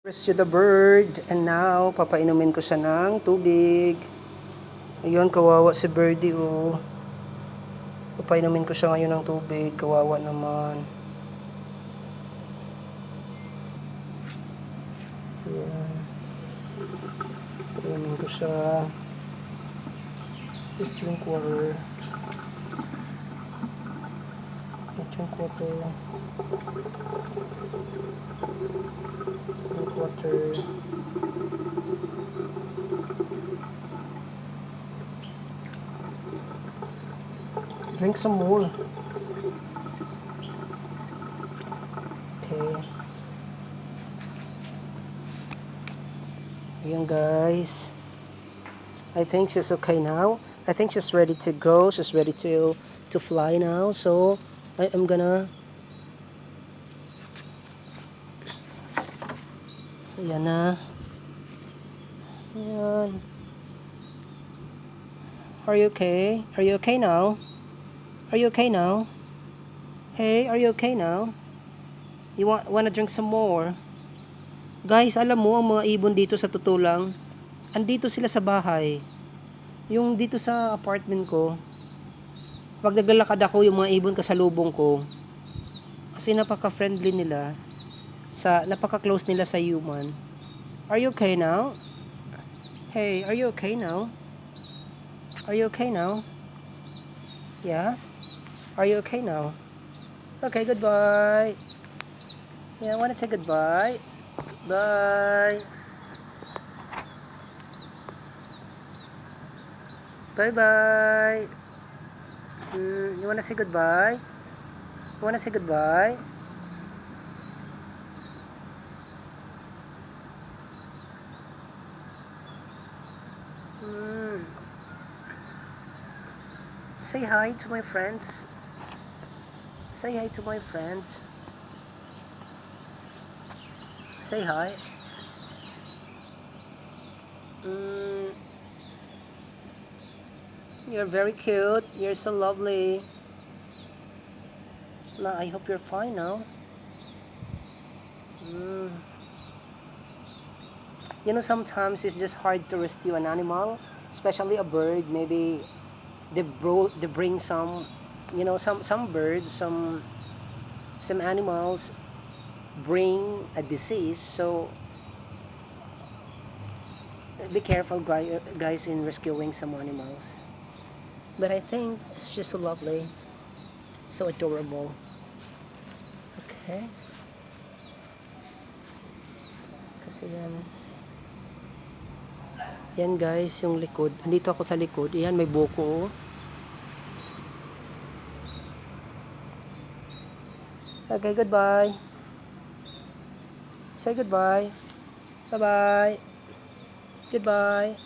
Rescue the bird, and now papainumin ko siya ng tubig. Ayun, kawawa si birdie, oh. Papainumin ko siya ngayon ng tubig, kawawa naman. Ayan, papainumin ko siya. Just drink water. Drink water. Drink water. Drink some more. Okay. Ayan, guys. I think she's okay now. I think she's ready to go. She's ready to fly now. So I am gonna. Ayan na. Ayan. Are you okay? Are you okay now? Are you okay now? Hey, are you okay now? You wanna drink some more? Guys, alam mo, ang mga ibon dito sa totoo lang, andito sila sa bahay. Yung dito sa apartment ko, pag naglalakad ako, yung mga ibon kasalubong ko, kasi napaka-friendly nila, napaka-close nila sa human. Are you okay now? Hey, are you okay now? Are you okay now? Yeah? Are you okay now? Okay, goodbye. Yeah, I wanna say goodbye. Bye. Bye-bye. You wanna say goodbye? You wanna say goodbye? Say hi to my friends. Say hi to my friends. Say hi. You're very cute. You're so lovely. Now, I hope you're fine now. You know, sometimes it's just hard to rescue an animal, especially a bird. Maybe they bring some, you know, some birds, some animals bring a disease. So be careful, guys, in rescuing some animals. But I think she's so lovely, so adorable. Okay. Kasi yan guys, yung likod. Andito ako sa likod. Yan, may buko. Okay, goodbye. Say goodbye. Bye-bye. Goodbye.